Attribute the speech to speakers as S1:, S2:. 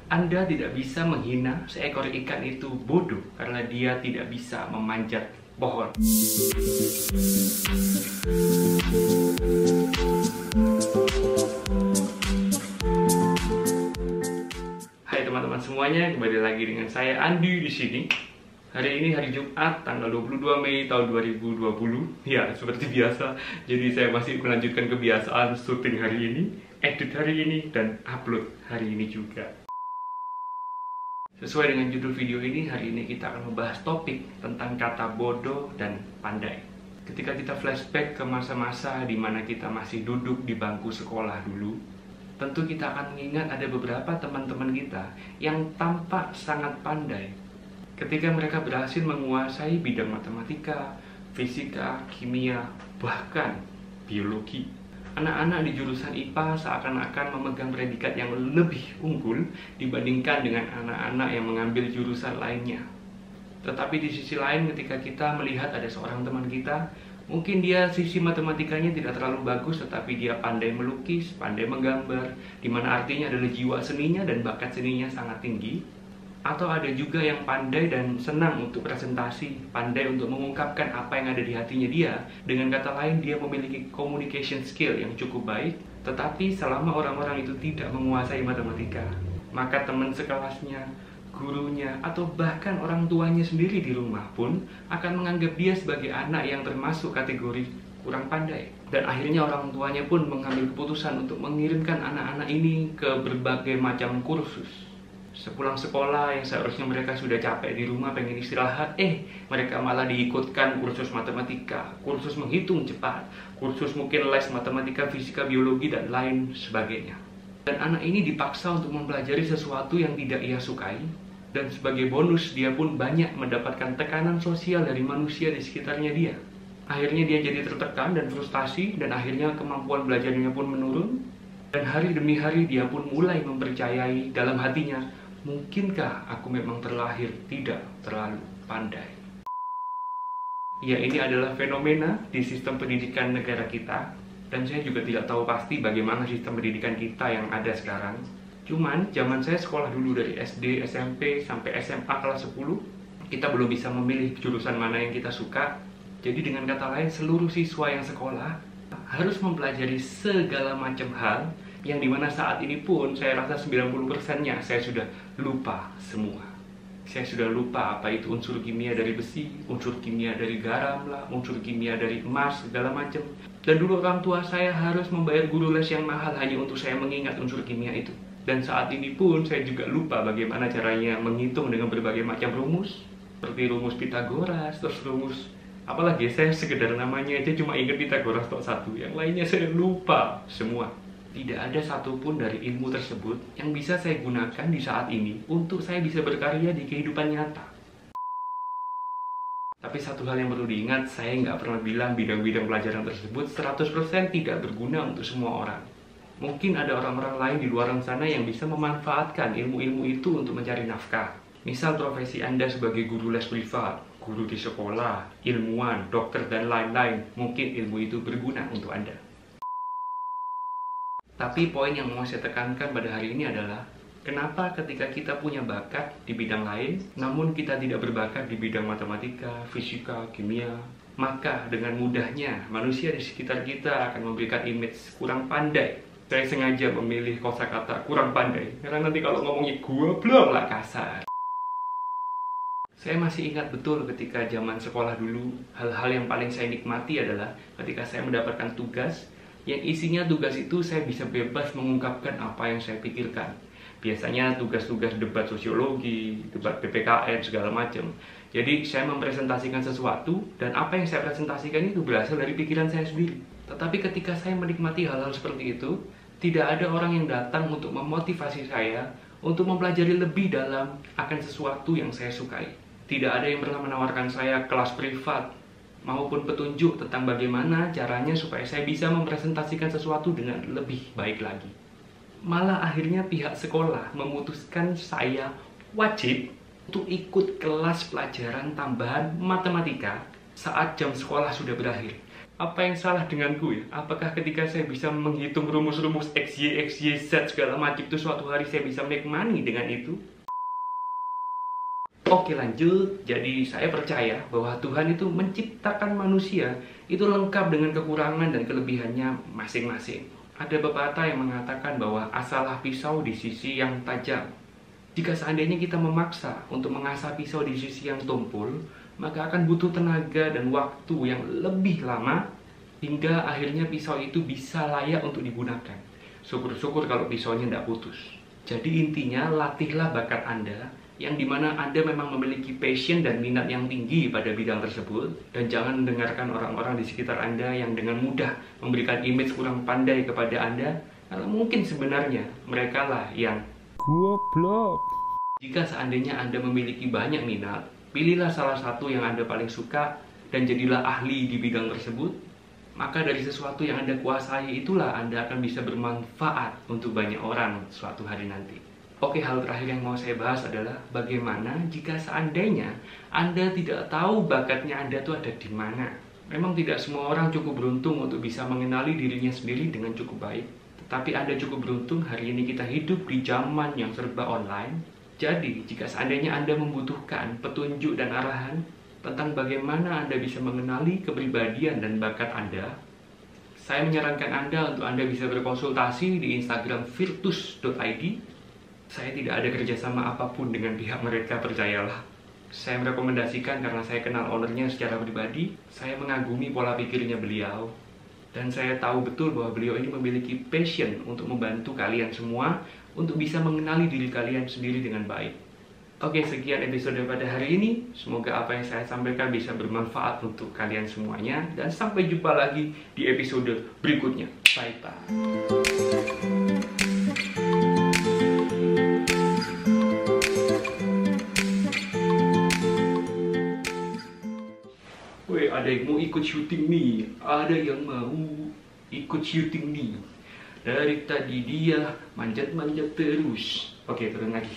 S1: Anda tidak bisa menghina seekor ikan itu bodoh karena dia tidak bisa memanjat pohon. Hai teman-teman semuanya, kembali lagi dengan saya Andi di sini. Hari ini hari Jumat, tanggal 22 Mei tahun 2020. Ya, seperti biasa. Jadi saya masih melanjutkan kebiasaan syuting hari ini, edit hari ini, dan upload hari ini juga. Sesuai dengan judul video ini, hari ini kita akan membahas topik tentang kata bodoh dan pandai. Ketika kita flashback ke masa-masa di mana kita masih duduk di bangku sekolah dulu, tentu kita akan mengingat ada beberapa teman-teman kita yang tampak sangat pandai ketika mereka berhasil menguasai bidang matematika, fisika, kimia, bahkan biologi. Anak-anak di jurusan IPA seakan-akan memegang predikat yang lebih unggul dibandingkan dengan anak-anak yang mengambil jurusan lainnya. Tetapi di sisi lain, ketika kita melihat ada seorang teman kita, mungkin dia sisi matematikanya tidak terlalu bagus, tetapi dia pandai melukis, pandai menggambar, di mana artinya adalah jiwa seninya dan bakat seninya sangat tinggi. Atau ada juga yang pandai dan senang untuk presentasi, pandai untuk mengungkapkan apa yang ada di hatinya dia. Dengan kata lain, dia memiliki communication skill yang cukup baik. Tetapi selama orang-orang itu tidak menguasai matematika, maka teman sekelasnya, gurunya, atau bahkan orang tuanya sendiri di rumah pun akan menganggap dia sebagai anak yang termasuk kategori kurang pandai. Dan akhirnya orang tuanya pun mengambil keputusan untuk mengirimkan anak-anak ini ke berbagai macam kursus. Sepulang sekolah yang seharusnya mereka sudah capek di rumah pengen istirahat, mereka malah diikutkan kursus matematika, kursus menghitung cepat, kursus mungkin les matematika, fisika, biologi, dan lain sebagainya. Dan anak ini dipaksa untuk mempelajari sesuatu yang tidak ia sukai, dan sebagai bonus dia pun banyak mendapatkan tekanan sosial dari manusia di sekitarnya dia. Akhirnya dia jadi tertekan dan frustasi, dan akhirnya kemampuan belajarnya pun menurun. Dan hari demi hari dia pun mulai mempercayai dalam hatinya, mungkinkah aku memang terlahir tidak terlalu pandai? Ya, ini adalah fenomena di sistem pendidikan negara kita. Dan saya juga tidak tahu pasti bagaimana sistem pendidikan kita yang ada sekarang. Cuman, zaman saya sekolah dulu dari SD, SMP, sampai SMA kelas 10, kita belum bisa memilih jurusan mana yang kita suka. Jadi dengan kata lain, seluruh siswa yang sekolah harus mempelajari segala macam hal, yang dimana saat ini pun saya rasa 90%-nya saya sudah lupa semua. Saya sudah lupa apa itu unsur kimia dari besi, unsur kimia dari garam lah, unsur kimia dari emas, segala macam. Dan dulu orang tua saya harus membayar guru les yang mahal hanya untuk saya mengingat unsur kimia itu. Dan saat ini pun saya juga lupa bagaimana caranya menghitung dengan berbagai macam rumus, seperti rumus Pythagoras, terus rumus apalagi, saya sekedar namanya aja cuma ingat Pythagoras tok satu, yang lainnya saya lupa semua. Tidak ada satupun dari ilmu tersebut yang bisa saya gunakan di saat ini untuk saya bisa berkarya di kehidupan nyata. Tapi satu hal yang perlu diingat, saya nggak pernah bilang bidang-bidang pelajaran tersebut 100% tidak berguna untuk semua orang. Mungkin ada orang-orang lain di luar sana yang bisa memanfaatkan ilmu-ilmu itu untuk mencari nafkah. Misal profesi Anda sebagai guru les privat, guru di sekolah, ilmuwan, dokter, dan lain-lain. Mungkin ilmu itu berguna untuk Anda. Tapi poin yang mau saya tekankan pada hari ini adalah, kenapa ketika kita punya bakat di bidang lain, namun kita tidak berbakat di bidang matematika, fisika, kimia, maka dengan mudahnya manusia di sekitar kita akan memberikan image kurang pandai. Saya sengaja memilih kosakata kurang pandai, karena nanti kalau ngomongnya goblok lah kasar. Saya masih ingat betul ketika zaman sekolah dulu, hal-hal yang paling saya nikmati adalah ketika saya mendapatkan tugas, yang isinya tugas itu saya bisa bebas mengungkapkan apa yang saya pikirkan. Biasanya tugas-tugas debat sosiologi, debat PPKN, segala macam. Jadi saya mempresentasikan sesuatu, dan apa yang saya presentasikan itu berasal dari pikiran saya sendiri. Tetapi ketika saya menikmati hal-hal seperti itu, tidak ada orang yang datang untuk memotivasi saya untuk mempelajari lebih dalam akan sesuatu yang saya sukai. Tidak ada yang pernah menawarkan saya kelas privat maupun petunjuk tentang bagaimana caranya supaya saya bisa mempresentasikan sesuatu dengan lebih baik lagi. Malah akhirnya pihak sekolah memutuskan saya wajib untuk ikut kelas pelajaran tambahan matematika saat jam sekolah sudah berakhir. Apa yang salah denganku ya? Apakah ketika saya bisa menghitung rumus-rumus X, Y, Z segala macam itu suatu hari saya bisa make money dengan itu? Oke, lanjut. Jadi saya percaya bahwa Tuhan itu menciptakan manusia itu lengkap dengan kekurangan dan kelebihannya masing-masing. Ada pepatah yang mengatakan bahwa asalah pisau di sisi yang tajam. Jika seandainya kita memaksa untuk mengasah pisau di sisi yang tumpul, maka akan butuh tenaga dan waktu yang lebih lama hingga akhirnya pisau itu bisa layak untuk digunakan. Syukur-syukur kalau pisaunya tidak putus. Jadi intinya latihlah bakat Anda yang dimana Anda memang memiliki passion dan minat yang tinggi pada bidang tersebut, dan jangan mendengarkan orang-orang di sekitar Anda yang dengan mudah memberikan image kurang pandai kepada Anda, karena mungkin sebenarnya mereka lah yang goblok. Jika seandainya Anda memiliki banyak minat, pilihlah salah satu yang Anda paling suka dan jadilah ahli di bidang tersebut. Maka dari sesuatu yang Anda kuasai itulah Anda akan bisa bermanfaat untuk banyak orang suatu hari nanti. Oke, hal terakhir yang mau saya bahas adalah bagaimana jika seandainya Anda tidak tahu bakatnya Anda itu ada di mana. Memang tidak semua orang cukup beruntung untuk bisa mengenali dirinya sendiri dengan cukup baik. Tetapi Anda cukup beruntung hari ini kita hidup di zaman yang serba online. Jadi, jika seandainya Anda membutuhkan petunjuk dan arahan tentang bagaimana Anda bisa mengenali kepribadian dan bakat Anda, saya menyarankan Anda untuk Anda bisa berkonsultasi di Instagram virtus.id. Saya tidak ada kerjasama apapun dengan pihak mereka, percayalah. Saya merekomendasikan karena saya kenal ownernya secara pribadi. Saya mengagumi pola pikirnya beliau. Dan saya tahu betul bahwa beliau ini memiliki passion untuk membantu kalian semua untuk bisa mengenali diri kalian sendiri dengan baik. Oke, sekian episode pada hari ini. Semoga apa yang saya sampaikan bisa bermanfaat untuk kalian semuanya. Dan sampai jumpa lagi di episode berikutnya. Bye-bye. Ada yang mau ikut syuting nih, ada yang mau ikut syuting nih. Dari tadi dia manjat-manjat terus. Oke, turun lagi.